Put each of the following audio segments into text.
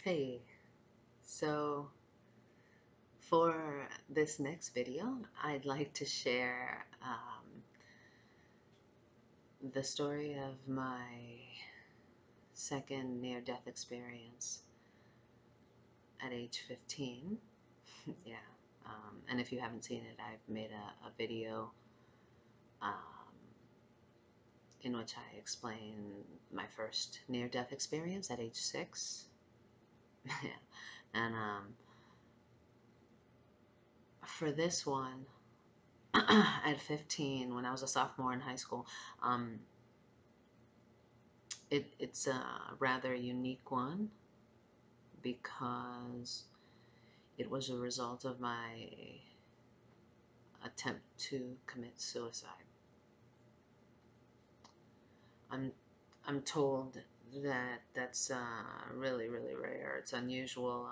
Hey, so for this next video, I'd like to share the story of my second near-death experience at age 15. Yeah, and if you haven't seen it, I've made a video um, in which I explain my first near-death experience at age 6. Yeah, and for this one, at 15, when I was a sophomore in high school, um, it's a rather unique one because it was a result of my attempt to commit suicide. I'm I'm told that that's really really rare. It's unusual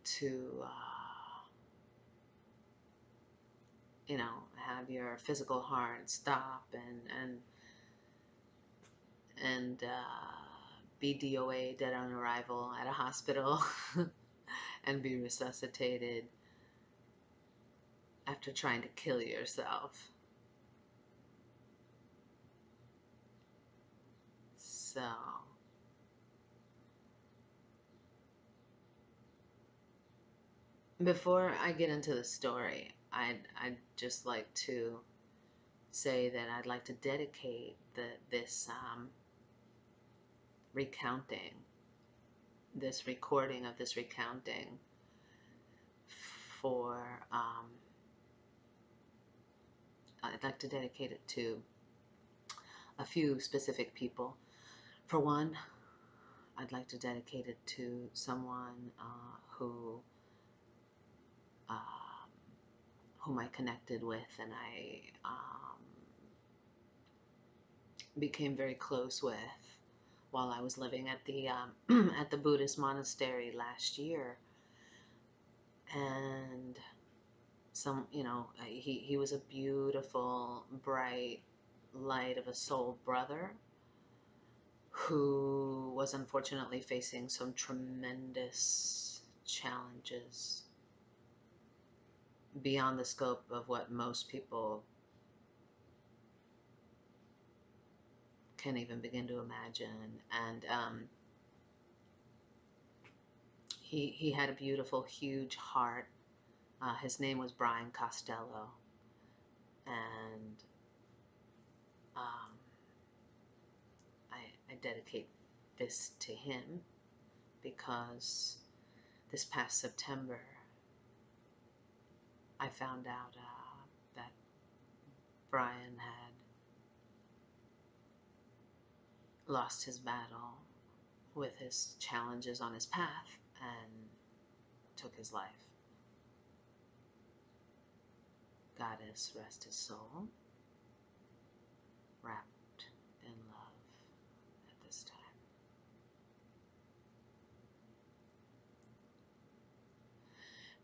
to have your physical heart stop and be DOA, dead on arrival, at a hospital and be resuscitated after trying to kill yourself. So, before I get into the story, I'd just like to say that I'd like to dedicate this recounting, this recording of this recounting for, I'd like to dedicate it to a few specific people. For one, I'd like to dedicate it to someone um, whom I connected with and I became very close with while I was living at the at the Buddhist monastery last year. And he was a beautiful, bright light of a soul brother who was unfortunately facing some tremendous challenges beyond the scope of what most people can even begin to imagine. And he had a beautiful, huge heart. His name was Brian Costello, and um, I dedicate this to him because this past September I found out that Brian had lost his battle with his challenges on his path and took his life. Goddess rest his soul, wrapped in love at this time.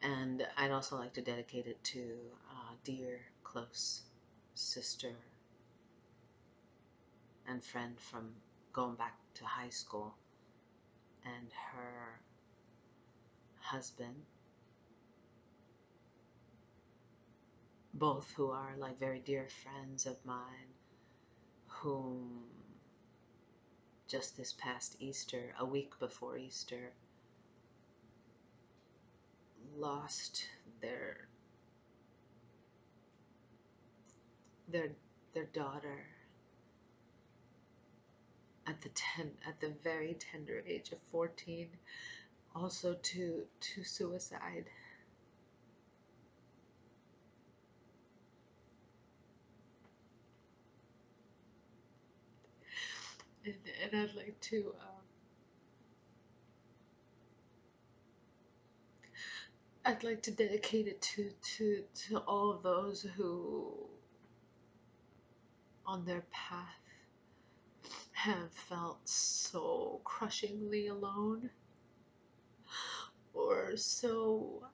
And I'd also like to dedicate it to a dear, close sister and friend from going back to high school, and her husband, both who are like very dear friends of mine, whom just this past Easter, a week before Easter, lost their their their daughter at the very tender age of 14, also to suicide. And I'd like to dedicate it to all of those who on their path have felt so crushingly alone, or so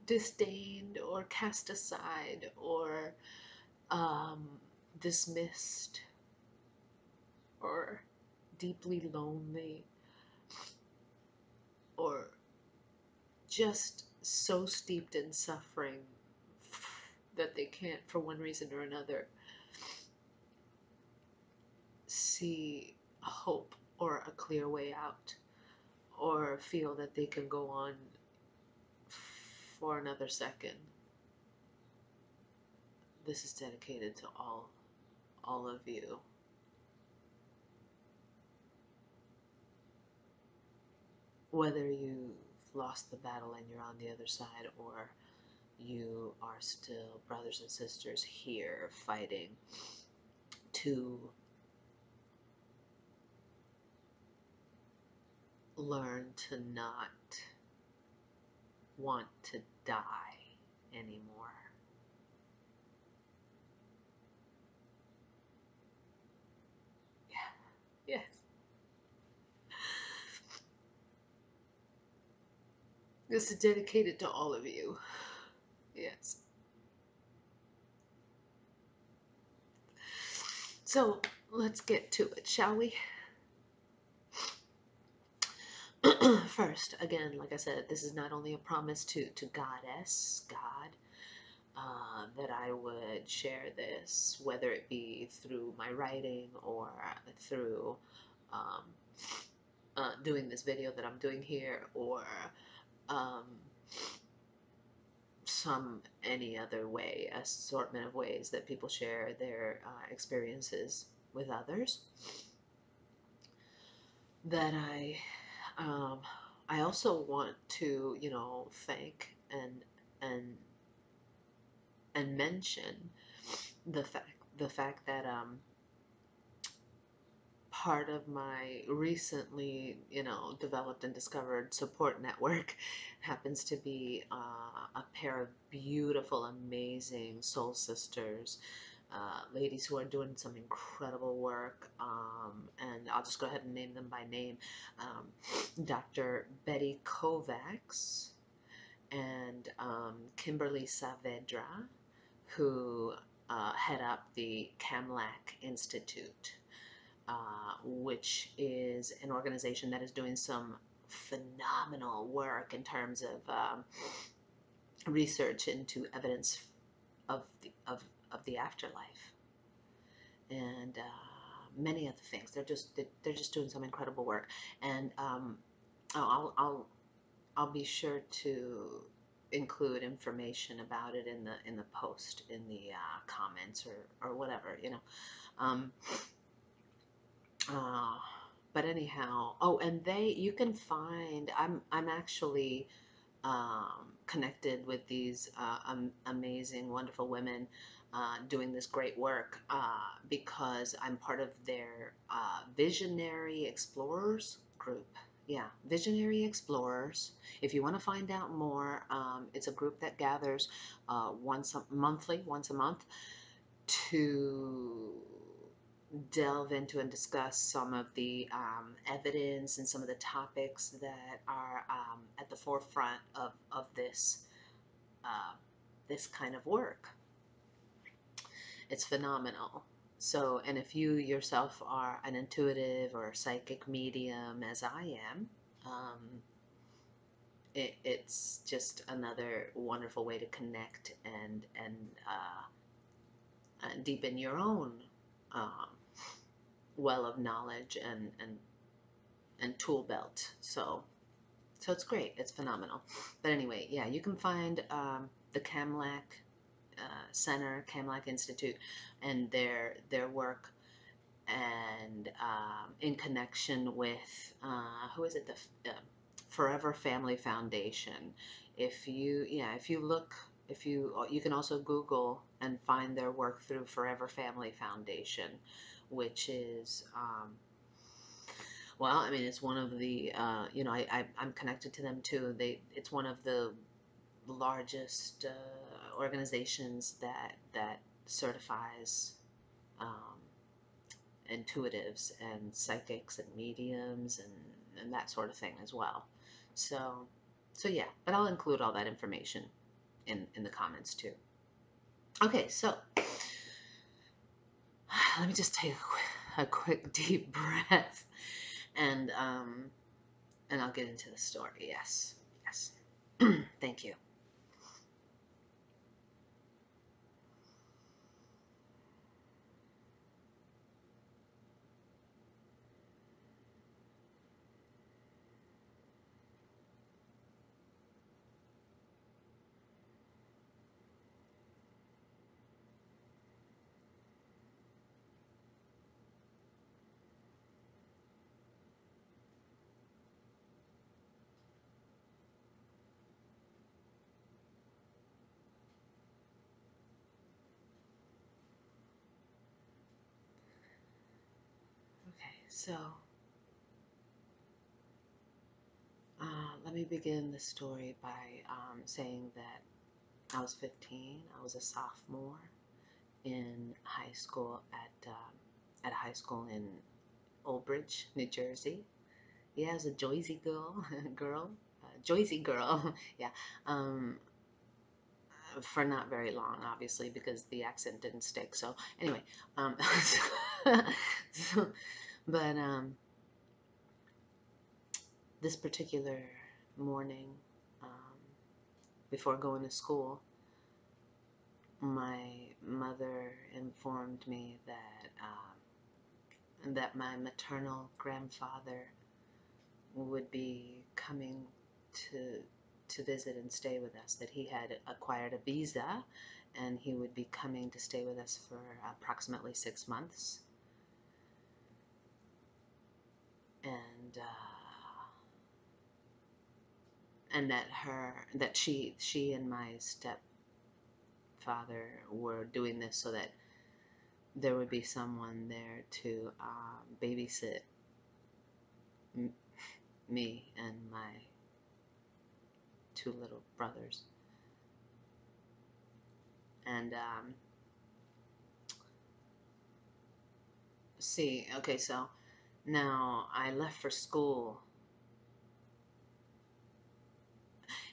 disdained or cast aside or um, dismissed or deeply lonely, or just so steeped in suffering that they can't, for one reason or another, see a hope or a clear way out, or feel that they can go on for another second. This is dedicated to all of you. Whether you've lost the battle and you're on the other side, or you are still brothers and sisters here fighting to learn to not want to die anymore. Yeah. Yes. This is dedicated to all of you. Yes. So let's get to it, shall we? First, again, like I said, this is not only a promise to Goddess, God, that I would share this, whether it be through my writing or through doing this video that I'm doing here, or um, any other way, assortment of ways that people share their experiences with others. That I also want to, thank and and mention the fact that part of my recently, developed and discovered support network happens to be a pair of beautiful, amazing soul sisters, ladies who are doing some incredible work, and I'll just go ahead and name them by name. Dr. Betty Kovacs and Kimberly Saavedra, who head up the CAMLAC Institute, which is an organization that is doing some phenomenal work in terms of research into evidence of the afterlife, and many other things. They're just doing some incredible work, and I'll be sure to include information about it in the post, in the comments, or whatever, Um, uh, but anyhow, oh, and you can find, I'm actually connected with these amazing, wonderful women doing this great work because I'm part of their Visionary Explorers group. Yeah, Visionary Explorers. If you want to find out more, it's a group that gathers once a month, to delve into and discuss some of the evidence and some of the topics that are at the forefront of this kind of work. It's phenomenal. So, and if you yourself are an intuitive or psychic medium, as I am, it's just another wonderful way to connect and deepen your own um, well of knowledge and tool belt. So it's great. It's phenomenal. But anyway, yeah, you can find the CAMLAC Center, CAMLAC Institute, and their work, and in connection with who is it? The Forever Family Foundation. If you look, you can also Google and find their work through Forever Family Foundation, which is well, I mean, it's one of the I'm connected to them too. It's one of the largest organizations that certifies um, intuitives and psychics and mediums and that sort of thing as well. So yeah, but I'll include all that information in the comments too. Okay, so let me just take a quick deep breath, and I'll get into the story. Yes, yes. Thank you. Okay, so let me begin the story by saying that I was 15. I was a sophomore in high school at a high school in Old Bridge, New Jersey. Yeah, I was a Joyzy Joyzy girl. Yeah, um, for not very long, obviously, because the accent didn't stick. So anyway, um, so, but this particular morning, um, before going to school, my mother informed me that my maternal grandfather would be coming to visit and stay with us, that he had acquired a visa and he would be coming to stay with us for approximately 6 months. And that she and my stepfather were doing this so that there would be someone there to babysit me and my two little brothers. And see, okay, so now I left for school.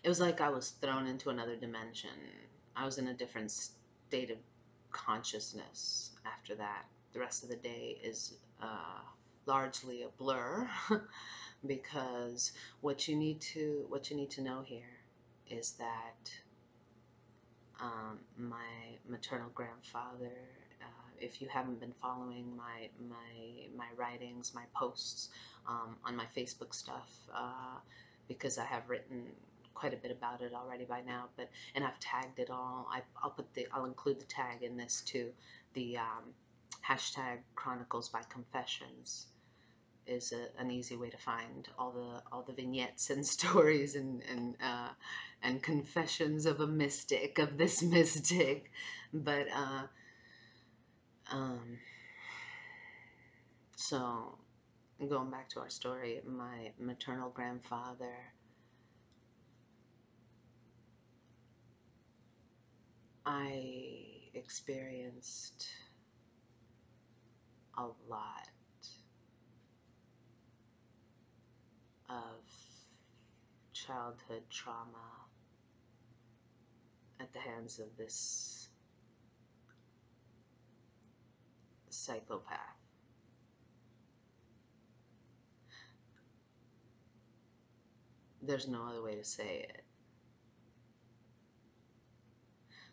It was like I was thrown into another dimension. I was in a different state of consciousness after that. The rest of the day is largely a blur because what you need to know here is that my maternal grandfather, if you haven't been following my writings, my posts on my Facebook stuff, because I have written quite a bit about it already by now, and I've tagged it all. I'll include the tag in this too. The hashtag Chronicles by Confessions is an easy way to find all the vignettes and stories and confessions of a mystic, of this mystic. But um, so going back to our story, my maternal grandfather, I experienced a lot of childhood trauma at the hands of this psychopath. There's no other way to say it.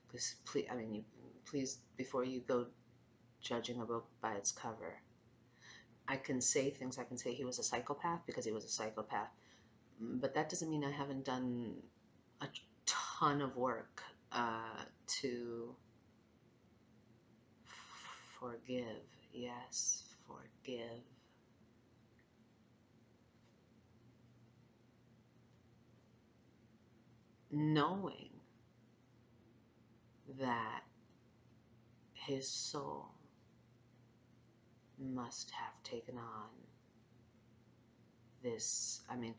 Because please, I mean, please, before you go judging a book by its cover, I can say things. I can say he was a psychopath because he was a psychopath, but that doesn't mean I haven't done a ton of work to forgive. Yes, forgive. Knowing that his soul must have taken on this. I mean,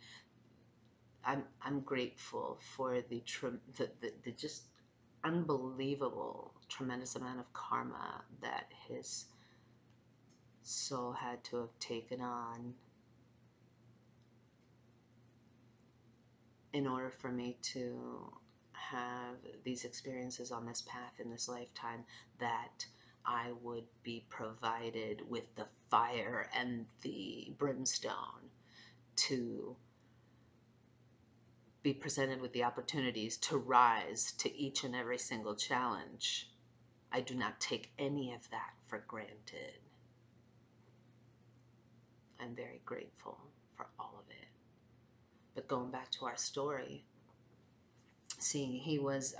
I'm grateful for the just unbelievable, tremendous amount of karma that his soul had to have taken on in order for me to have these experiences on this path in this lifetime that I would be provided with the fire and the brimstone to be presented with the opportunities to rise to each and every single challenge. I do not take any of that for granted. I'm very grateful for all of it. But going back to our story, seeing he was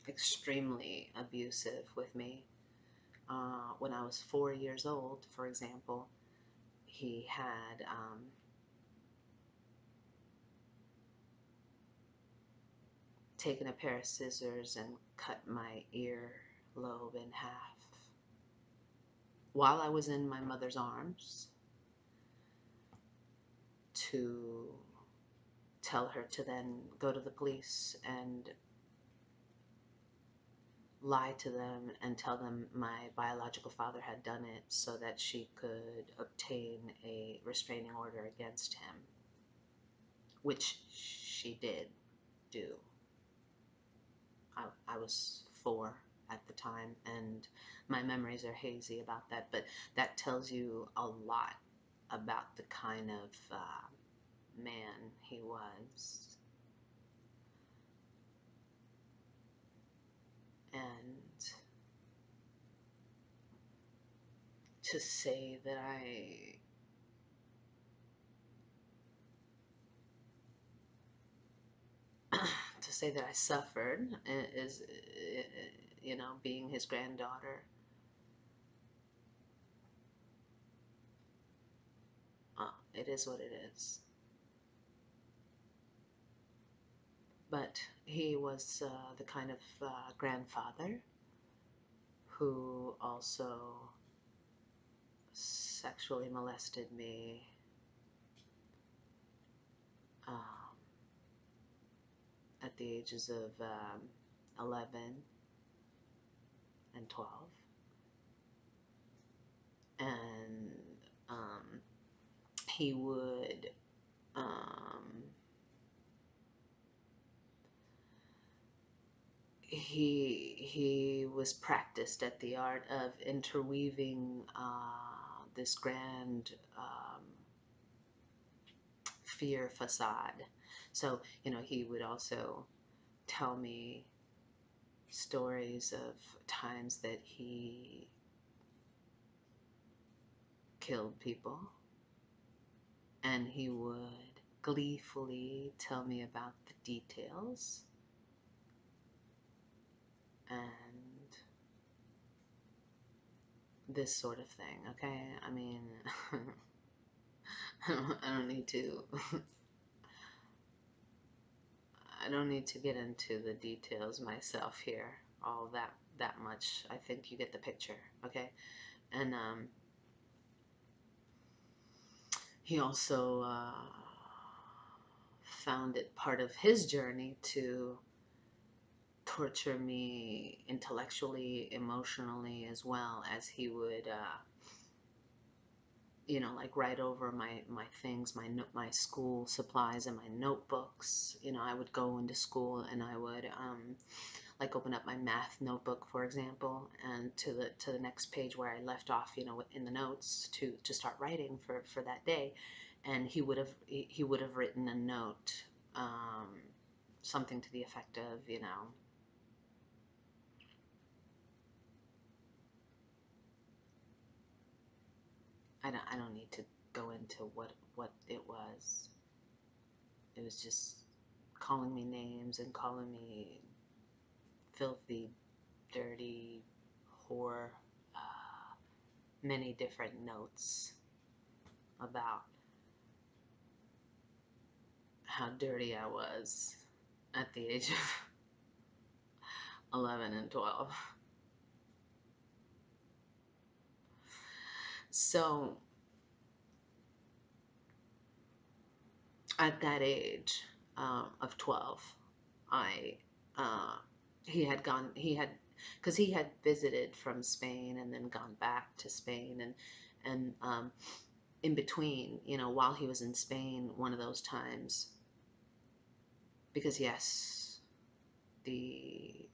extremely abusive with me. When I was 4 years old, for example, he had taken a pair of scissors and cut my earlobe in half while I was in my mother's arms, to tell her to then go to the police and lie to them and tell them my biological father had done it so that she could obtain a restraining order against him, which she did do. I was 4 at the time, and my memories are hazy about that, but that tells you a lot about the kind of man he was. And to say that I suffered is, being his granddaughter. It is what it is. But he was the kind of grandfather who also sexually molested me at the ages of 11 and 12. And he would he was practiced at the art of interweaving this grand fear facade. So, he would also tell me stories of times that he killed people, and he would gleefully tell me about the details. And this sort of thing, okay? I mean, I don't need to I don't need to get into the details myself here, all that much. I think you get the picture, okay? And he also found it part of his journey to torture me intellectually, emotionally, as well as he would like write over my things, my school supplies and my notebooks. I would go into school and I would like open up my math notebook, for example, and to the next page where I left off, in the notes to start writing for that day, and he would have written a note, something to the effect of, I don't need to go into what it was. It was just calling me names and calling me filthy, dirty whore. Many different notes about how dirty I was at the age of 11 and 12. So at that age of 12, I because he had visited from Spain and then gone back to Spain, and in between, while he was in Spain, one of those times, because yes, the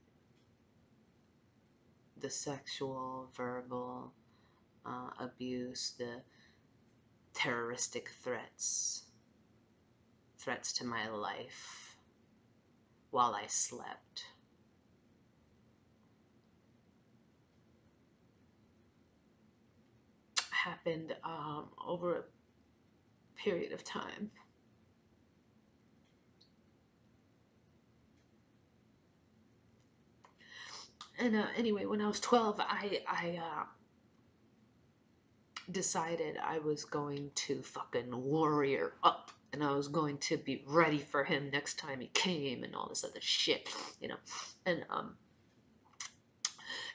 the sexual, verbal abuse, the terroristic threats to my life while I slept. Happened over a period of time. And anyway, when I was 12, I decided I was going to fucking warrior up, and I was going to be ready for him next time he came and all this other shit, you know.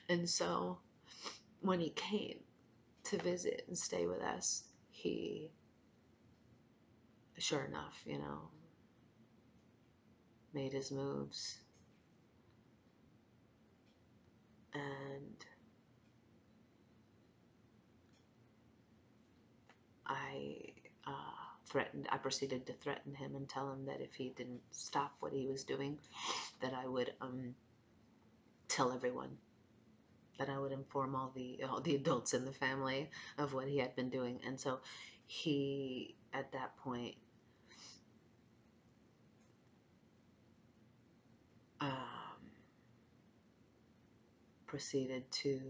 And so when he came to visit and stay with us, he, sure enough, you know, made his moves. And I proceeded to threaten him and tell him that if he didn't stop what he was doing, that I would tell everyone, that I would inform all the adults in the family of what he had been doing. And so he, at that point, proceeded to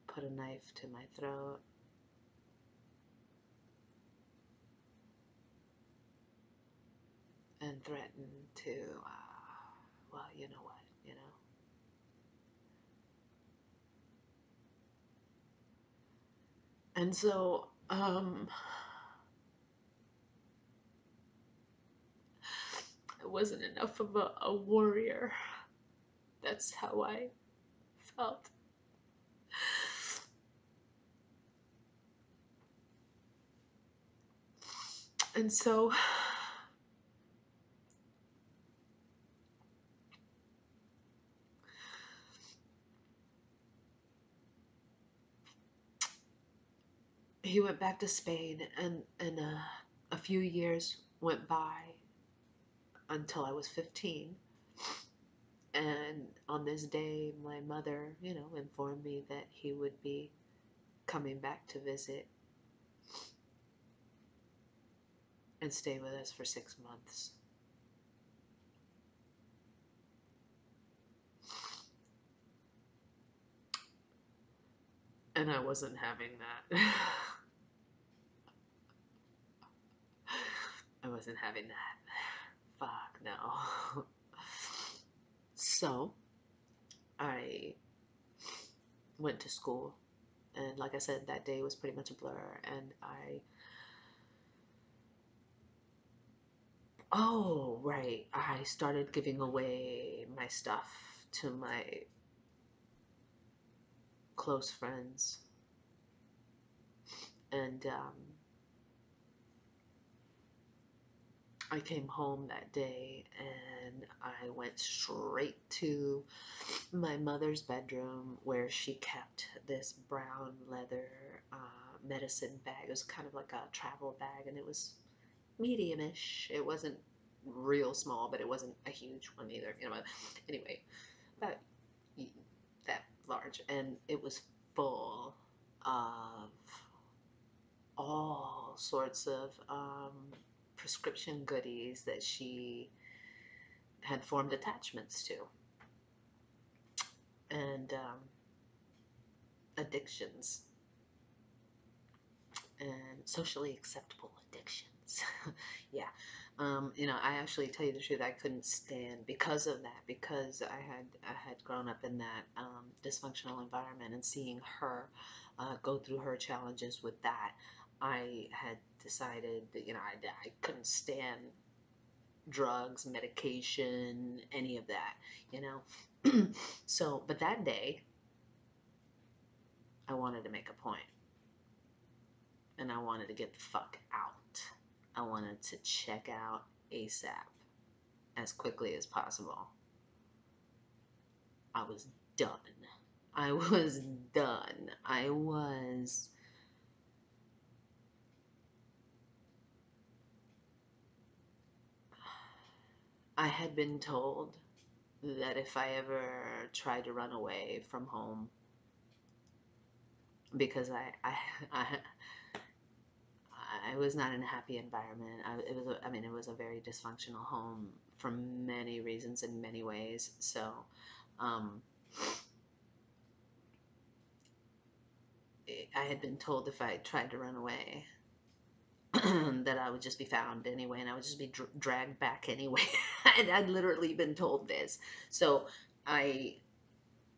put a knife to my throat and threaten to, well, you know what, you know. And so, I wasn't enough of a warrior. That's how I felt. And so, he went back to Spain, and a few years went by until I was 15. And on this day, my mother, you know, informed me that he would be coming back to visit and stay with us for 6 months. And I wasn't having that. I wasn't having that. Fuck no. So I went to school, and like I said, that day was pretty much a blur. And oh right, I started giving away my stuff to my close friends. And I came home that day, and I went straight to my mother's bedroom, where she kept this brown leather medicine bag. It was kind of like a travel bag, and it was medium-ish. It wasn't real small, but it wasn't a huge one either. You know, anyway, about that large, and it was full of all sorts of prescription goodies that she had formed attachments to, and addictions, and socially acceptable addictions. Yeah. You know, I actually, tell you the truth, I couldn't stand, because of that, because I had grown up in that dysfunctional environment, and seeing her go through her challenges with that, I had decided that, you know, I couldn't stand drugs, medication, any of that, you know. So, but that day, I wanted to make a point, and I wanted to get the fuck out. I wanted to check out ASAP, as quickly as possible. I was done. I was done. I was I had been told that if I ever tried to run away from home, because I, I was not in a happy environment. It was a very dysfunctional home for many reasons in many ways. So, um, I had been told if I tried to run away, that I would just be found anyway, and I would just be dragged back anyway. I'd literally been told this. So,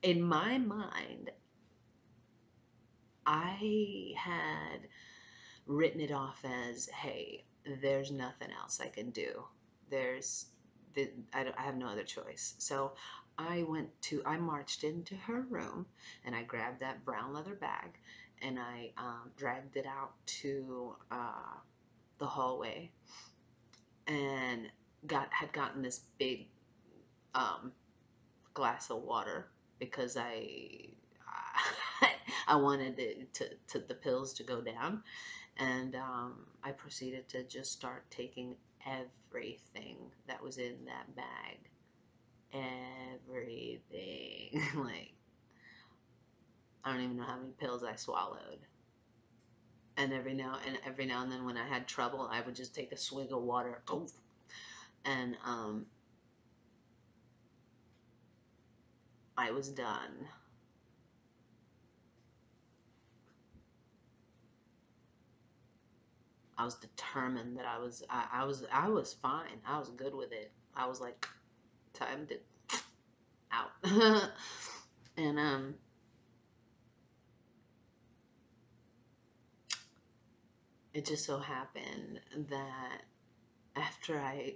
in my mind, I had written it off as, hey, there's nothing else I can do. There's, I have no other choice. So I marched into her room and I grabbed that brown leather bag and I dragged it out to the hallway and had gotten this big um, glass of water because I wanted the pills to go down. And I proceeded to just start taking everything that was in that bag. Everything. Like, I don't even know how many pills I swallowed. And every now and then when I had trouble, I would just take a swig of water. Oof, and I was done. I was determined that I was fine. I was good with it. I was like, time to out. And it just so happened that after I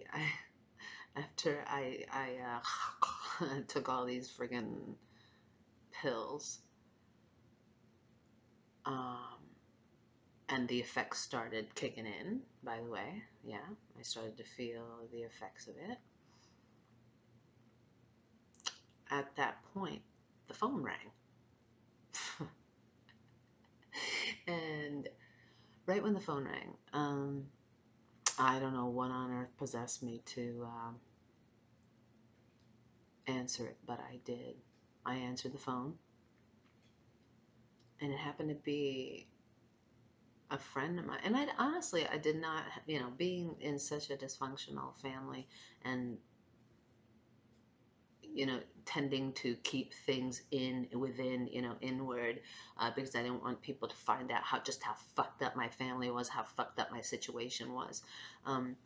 took all these friggin' pills, um, and the effects started kicking in, by the way. Yeah, I started to feel the effects of it. At that point, the phone rang. And right when the phone rang, I don't know what on earth possessed me to answer it, but I did. I answered the phone, and it happened to be a friend of mine. And I honestly, I did not, being in such a dysfunctional family and, tending to keep things within, inward, because I didn't want people to find out how fucked up my family was, how fucked up my situation was. Um,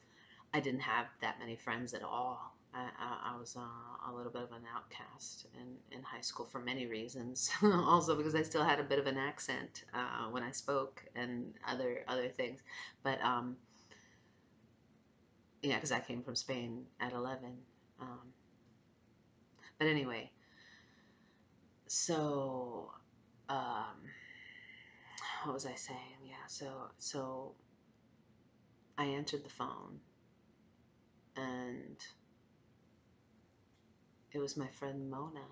I didn't have that many friends at all. I was a little bit of an outcast in high school for many reasons. Also because I still had a bit of an accent when I spoke and other things. But yeah, because I came from Spain at 11. Um, but anyway, so um, what was I saying? Yeah, so I answered the phone and it was my friend Mona.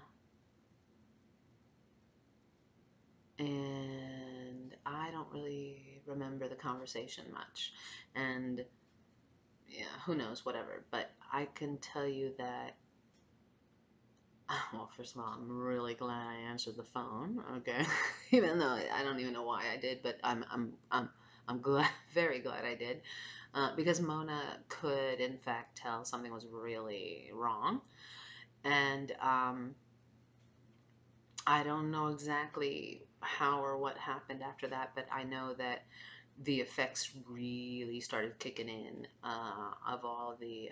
And I don't really remember the conversation much. And yeah, who knows, whatever. But I can tell you that, well, first of all, I'm really glad I answered the phone. Okay, even though I don't even know why I did, but I'm glad, very glad I did, because Mona could, in fact, tell something was really wrong, and I don't know exactly how or what happened after that, but I know that the effects really started kicking in of all the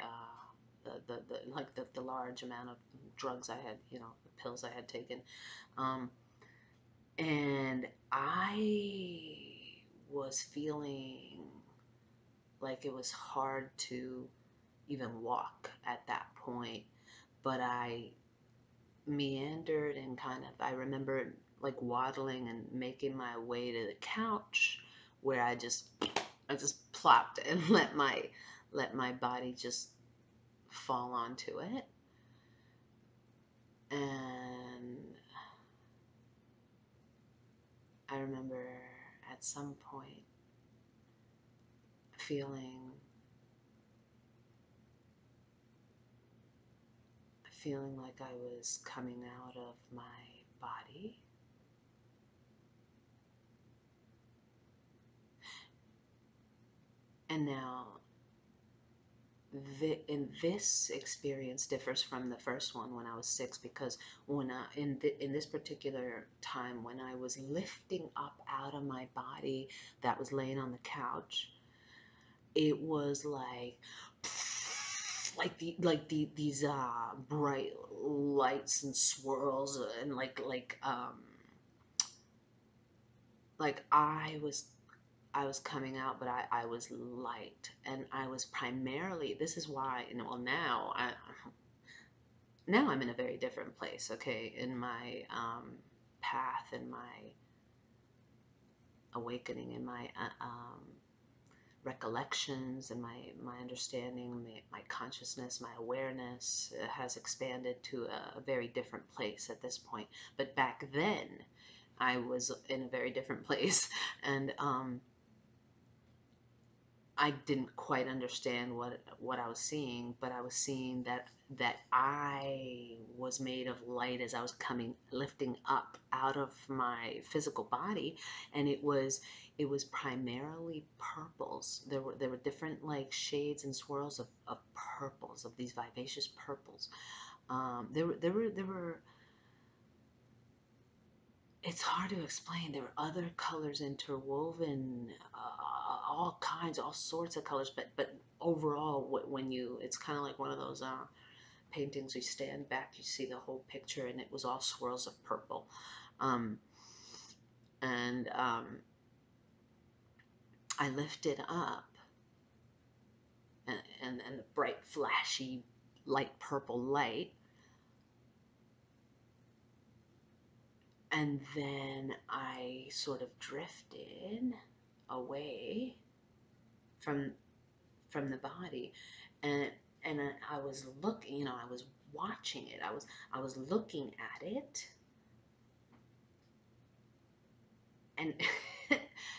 large amount of drugs I had, the pills I had taken. Um, and I was feeling like it was hard to even walk at that point, but I meandered and I remember like waddling and making my way to the couch where I just plopped and let my body just fall onto it. And I remember at some point feeling feeling like I was coming out of my body. And now, in this experience differs from the first one when I was 6, because in this particular time when I was lifting up out of my body that was laying on the couch, it was these bright lights and swirls, and like I was coming out, but I was light, and I was primarily, this is why, well, now I'm in a very different place, okay, in my path, in my awakening, in my recollections, and my understanding, my consciousness, my awareness has expanded to a very different place at this point. But back then, I was in a very different place, and I didn't quite understand what I was seeing, but I was seeing that I was made of light as I was lifting up out of my physical body, and it was primarily purples. There were different like shades and swirls of purples, of these vivacious purples. There were It's hard to explain. There were other colors interwoven, all kinds, all sorts of colors. But overall, it's kind of like one of those paintings. You stand back, you see the whole picture, and it was all swirls of purple. Um, and I lifted up, and the bright, flashy, light purple light. And then I sort of drifted away from the body, and I was looking, I was watching it. I was looking at it, and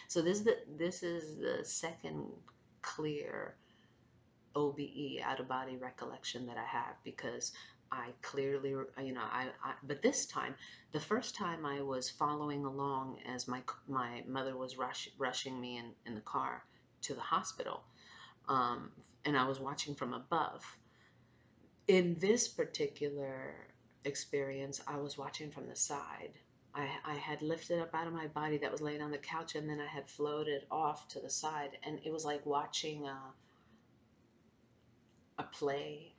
so this is the second clear OBE, out of body recollection, that I have, because I clearly, but this time, the first time I was following along as my mother was rushing me in the car to the hospital, um, and I was watching from above. In this particular experience, I was watching from the side. I had lifted up out of my body that was laying on the couch, and then I had floated off to the side, and it was like watching a play.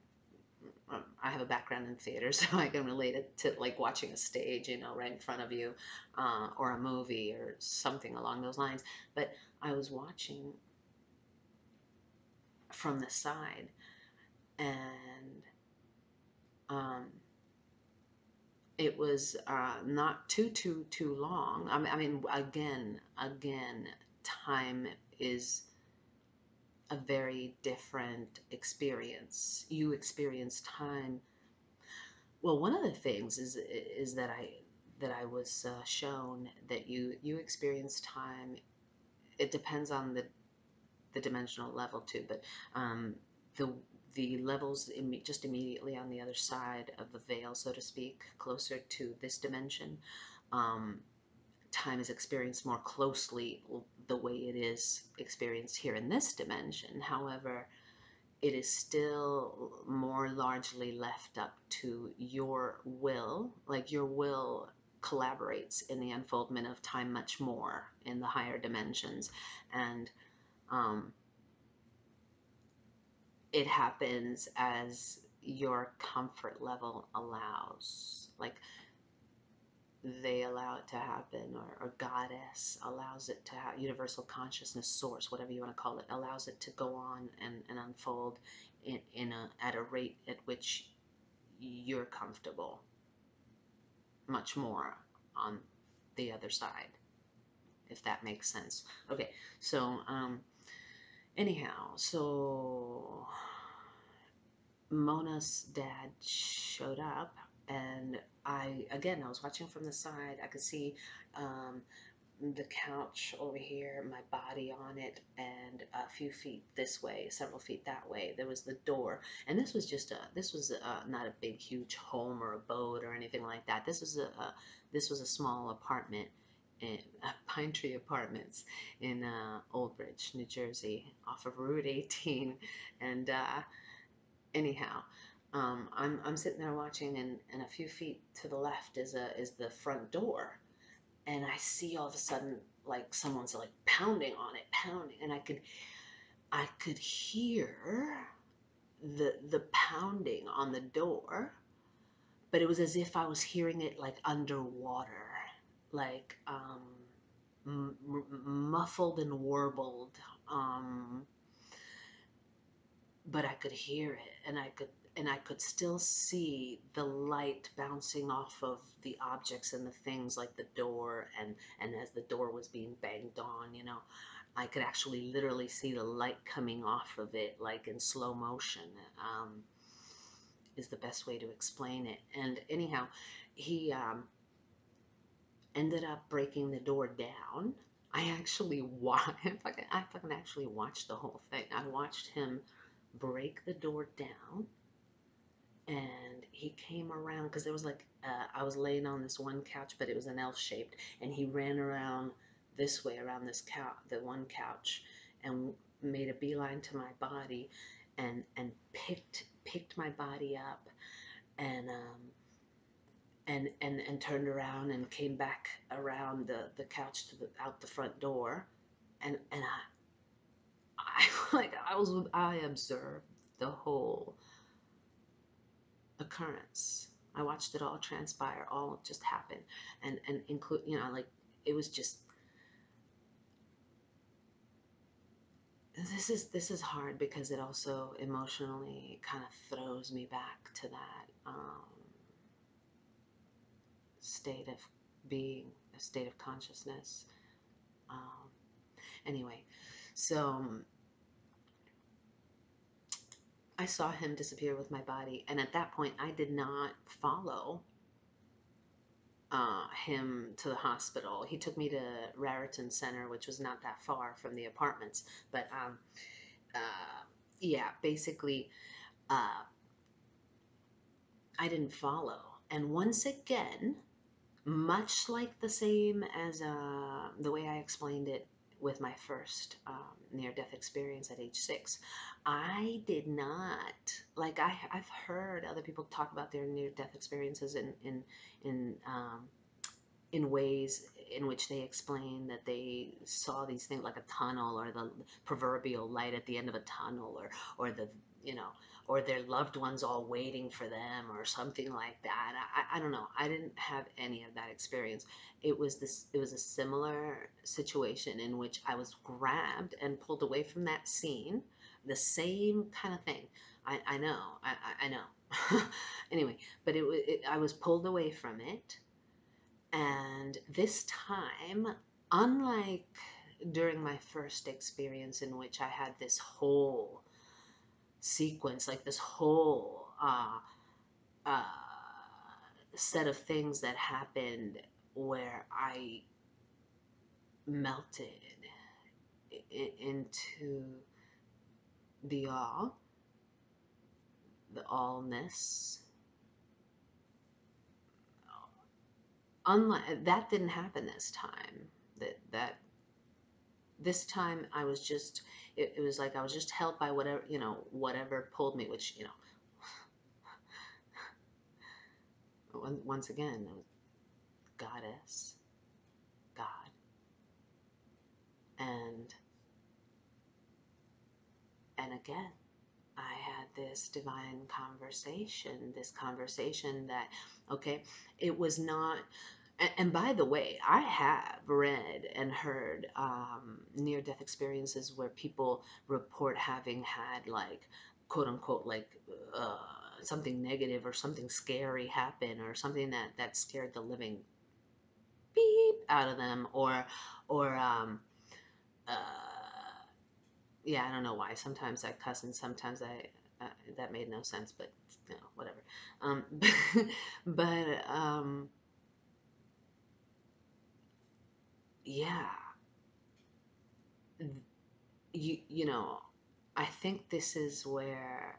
I have a background in theater, so I can relate it to like watching a stage, right in front of you, or a movie or something along those lines. But I was watching from the side, and um, it was not too long. I mean, again, time is a very different experience. You experience time. Well, one of the things is that I was shown that you experience time. It depends on the dimensional level too, but the the levels just immediately on the other side of the veil, so to speak, closer to this dimension, um, time is experienced more closely the way it is experienced here in this dimension. However, it is still more largely left up to your will. Like, your will collaborates in the unfoldment of time much more in the higher dimensions, and um, it happens as your comfort level allows. Like, they allow it to happen, or goddess allows it to have, universal consciousness, source, whatever you want to call it, allows it to go on and unfold at a rate at which you're comfortable, much more on the other side, if that makes sense. Okay, so anyhow, so Mona's dad showed up, and I was watching from the side. I could see the couch over here, my body on it, and a few feet this way, several feet that way, there was the door. And this was not a big, huge home or a boat or anything like that. This was a small apartment in Pine Tree Apartments in Old Bridge, New Jersey, off of Route 18. And anyhow, I'm sitting there watching, and a few feet to the left is the front door, and I see all of a sudden like someone's like pounding on it, pounding, and I could hear the pounding on the door, but it was as if I was hearing it like underwater, like muffled and warbled, um, but I could hear it, and I could still see the light bouncing off of the objects and the things like the door, and as the door was being banged on, I could actually literally see the light coming off of it like in slow motion. Is the best way to explain it. And anyhow, he ended up breaking the door down. I actually I fucking actually watched the whole thing. I watched him break the door down, and he came around because there was like I was laying on this one couch, but it was an L shaped, and he ran around this way around this couch, the one couch, and made a beeline to my body, and picked my body up, and and turned around and came back around the couch to the out the front door, and I like I observed the whole occurrence. I watched it all transpire, all just happen, and include, like it was just. This is hard because it also emotionally kind of throws me back to that state of being, a state of consciousness. Um, anyway, so I saw him disappear with my body, and at that point, I did not follow him to the hospital. He took me to Raritan Center, which was not that far from the apartments. But yeah, basically, uh, I didn't follow. And once again, much like the same as the way I explained it with my first near-death experience at age 6, I did not, like I've heard other people talk about their near-death experiences in ways in which they explain that they saw these things like a tunnel, or the proverbial light at the end of a tunnel, or the you know or their loved ones all waiting for them, or something like that. I don't know. I didn't have any of that experience. It was a similar situation in which I was grabbed and pulled away from that scene. The same kind of thing. I know. I know. Anyway, but I was pulled away from it. And this time, unlike during my first experience, in which I had this whole sequence, like this whole uh, set of things that happened where I melted into the all, the allness. Unlike that, didn't happen this time. That this time I was just, it was like I was just held by whatever, whatever pulled me, which, once again, goddess, God. And again, I had this divine conversation, that, okay, it was not. And by the way, I have read and heard near-death experiences where people report having had, like, quote unquote, like uh, something negative or something scary happen, or something that scared the living beep out of them, or uh, yeah, I don't know why. Sometimes I cuss, and sometimes that made no sense, but whatever. Um, but yeah, you know, I think this is where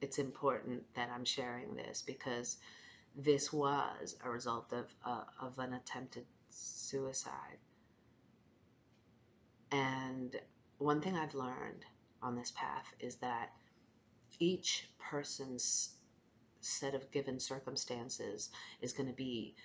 it's important that I'm sharing this, because this was a result of an attempted suicide. And one thing I've learned on this path is that each person's set of given circumstances is going to be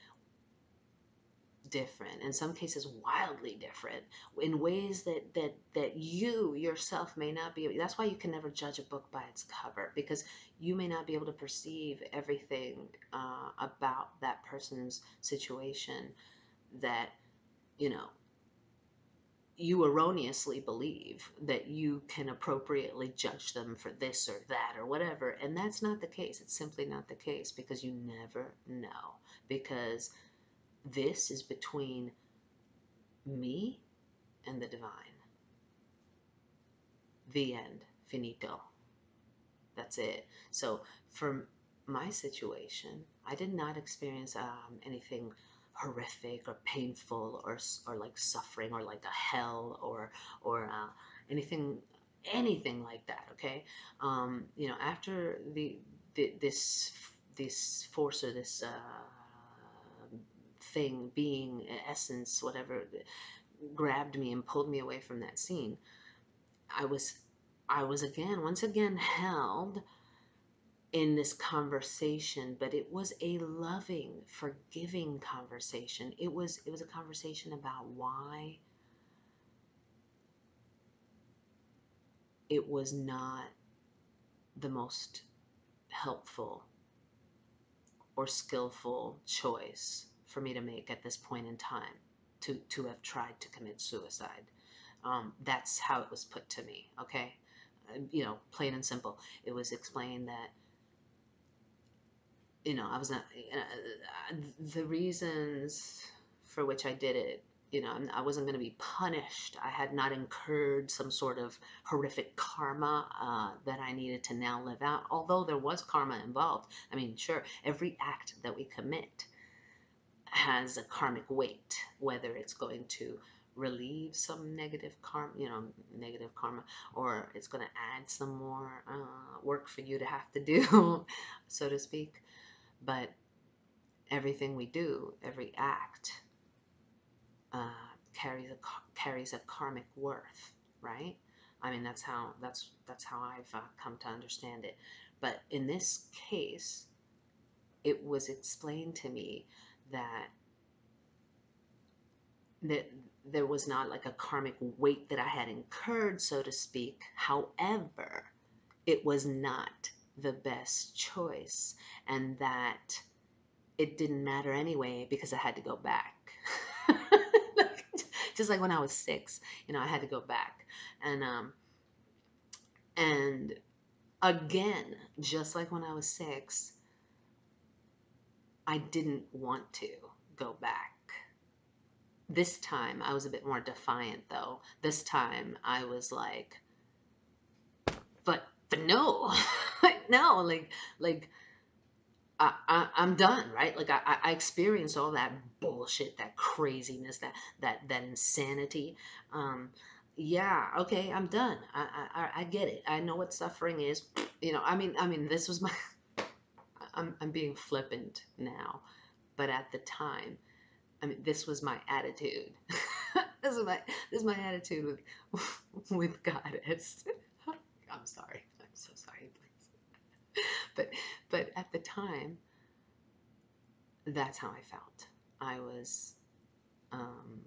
different, in some cases wildly different, in ways that you yourself may not be able. That's why you can never judge a book by its cover, because you may not be able to perceive everything about that person's situation that, you know, you erroneously believe that you can appropriately judge them for this or that or whatever. And that's not the case. It's simply not the case, because you never know. Because this is between me and the divine. The end. Finito. That's it. So for my situation, I did not experience anything horrific or painful or like suffering or like a hell or anything anything like that. Okay, you know, after this force or this thing, being, essence, whatever, grabbed me and pulled me away from that scene, I was again, once again, held in this conversation, but it was a loving, forgiving conversation. It was a conversation about why it was not the most helpful or skillful choice for me to make at this point in time, to have tried to commit suicide. That's how it was put to me. Okay, you know, plain and simple. It was explained that, you know, I was not, the reasons for which I did it, you know, I wasn't going to be punished. I had not incurred some sort of horrific karma that I needed to now live out, although there was karma involved. I mean, sure, every act that we commit has a karmic weight, whether it's going to relieve some negative karma, you know, negative karma, or it's going to add some more work for you to have to do, so to speak. But everything we do, every act, uh, carries a karmic worth, right? I mean, that's how I've come to understand it. But in this case, it was explained to me that that there was not like a karmic weight that I had incurred, so to speak. However, it was not the best choice, and that it didn't matter anyway because I had to go back. Just like when I was 6, you know, I had to go back. And again, just like when I was 6, I didn't want to go back. This time I was a bit more defiant, though. This time I was like, but no, no, like I'm done, right? Like I experienced all that bullshit, that craziness, that insanity. Um, yeah, okay, I'm done. I get it. I know what suffering is. You know, I mean, this was my. I'm being flippant now, but at the time, I mean, this was my attitude. This is my attitude with Goddess. I'm sorry. I'm so sorry. But at the time, that's how I felt. I was, um,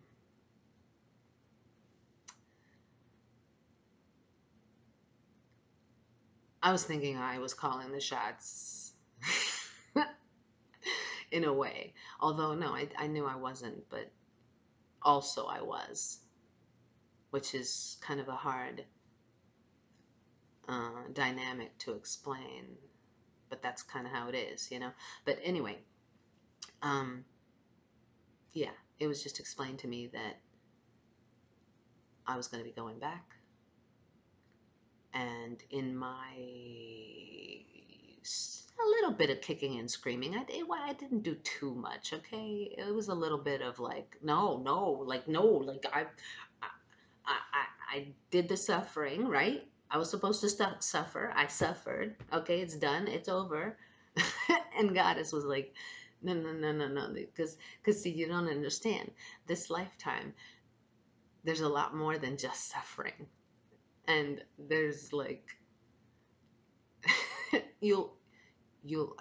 I was thinking I was calling the shots in a way. Although, no, I knew I wasn't, but also I was, which is kind of a hard dynamic to explain, but that's kind of how it is, you know? But anyway, um, yeah, it was just explained to me that I was going to be going back. And in my a little bit of kicking and screaming. I didn't do too much, okay? It was a little bit of like, no, no, like, no, like I did the suffering, right? I was supposed to suffer. I suffered. Okay, it's done. It's over. And Goddess was like, no, no, no, no, no, because see, you don't understand. This lifetime, there's a lot more than just suffering, and there's like, you'll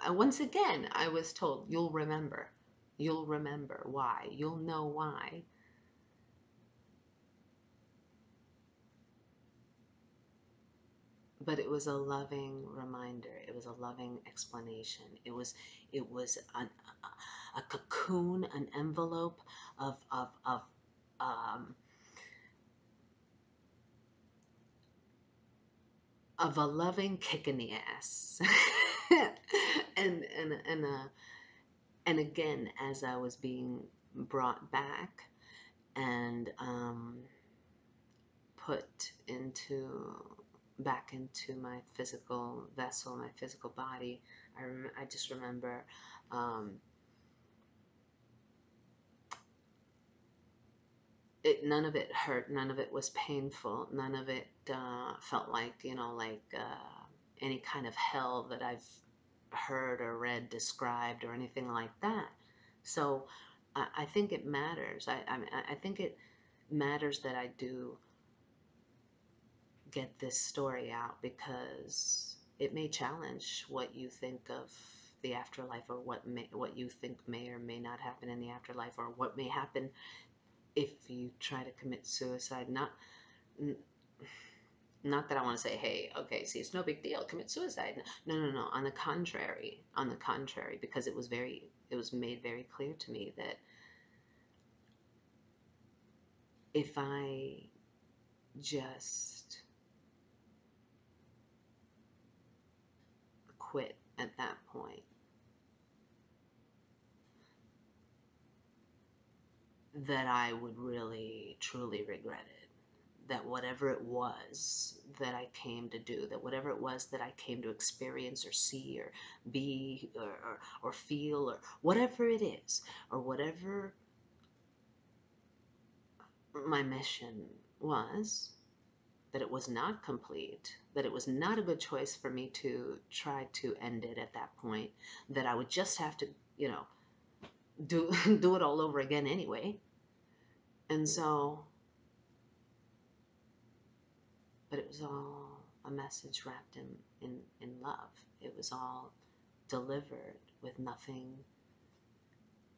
once again, I was told you'll remember. You'll remember why. You'll know why. But it was a loving reminder. It was a loving explanation. It was a cocoon, an envelope of um, of a loving kick in the ass. and and again, as I was being brought back and put back into my physical vessel, my physical body, I just remember um, none of it hurt, none of it was painful, none of it felt like, any kind of hell that I've heard or read described or anything like that. So I think it matters. I think it matters that I do get this story out, because it may challenge what you think of the afterlife, or what you think may or may not happen in the afterlife, or what may happen if you try to commit suicide. Not that I want to say, hey, okay, see, it's no big deal, commit suicide. No, no, no. On the contrary, because it was made very clear to me that if I just quit at that point, that I would really, truly regret it. That whatever it was that I came to do, that whatever it was that I came to experience or see or be or feel, or whatever it is, or whatever my mission was, that it was not complete, that it was not a good choice for me to try to end it at that point, that I would just have to, do do it all over again anyway. And so, but it was all a message wrapped in love. It was all delivered with nothing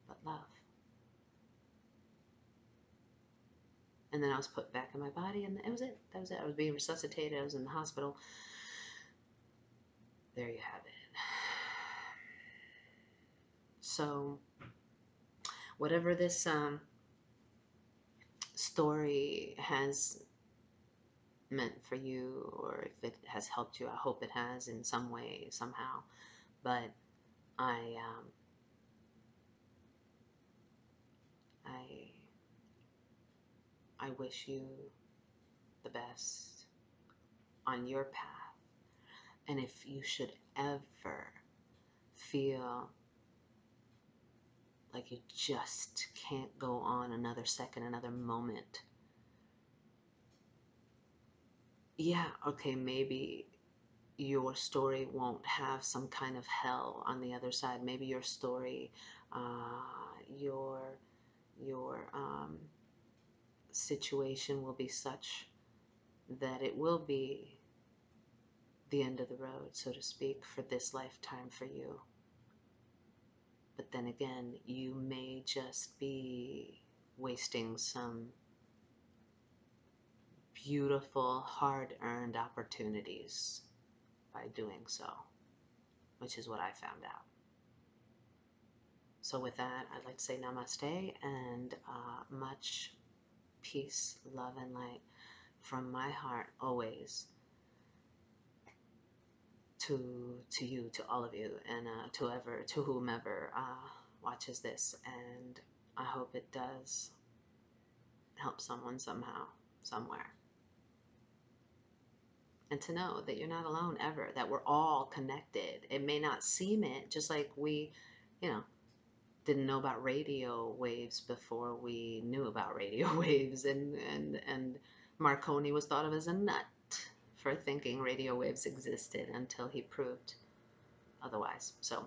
but love. And then I was put back in my body, and it was it. That was it. I was being resuscitated. I was in the hospital. There you have it. So, whatever this story has meant for you, or if it has helped you, I hope it has in some way, somehow. But I, I, I wish you the best on your path. And if you should ever feel like you just can't go on another second, another moment, yeah, okay, maybe your story won't have some kind of hell on the other side. Maybe your story, your situation will be such that it will be the end of the road, so to speak, for this lifetime for you. But then again, you may just be wasting some beautiful, hard-earned opportunities by doing so, which is what I found out. So with that, I'd like to say namaste and much peace, love, and light from my heart always to you, to all of you, and to whomever watches this. And I hope it does help someone somehow, somewhere. and to know that you're not alone ever, that we're all connected. It may not seem it, just like we, you know, didn't know about radio waves before we knew about radio waves, and Marconi was thought of as a nut for thinking radio waves existed until he proved otherwise. So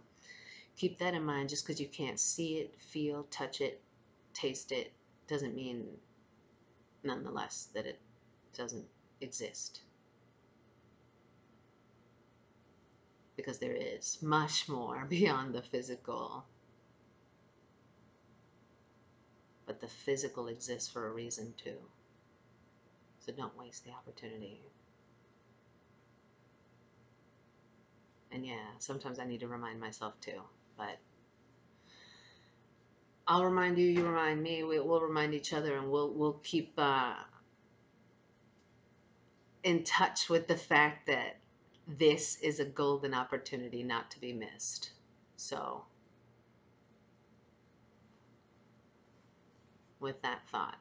keep that in mind. Just because you can't see it, feel, touch it, taste it, doesn't mean nonetheless that it doesn't exist. Because there is much more beyond the physical. But the physical exists for a reason too. So don't waste the opportunity. And yeah, sometimes I need to remind myself too. But I'll remind you, you remind me, we'll remind each other, and we'll keep in touch with the fact that this is a golden opportunity not to be missed. So with that thought,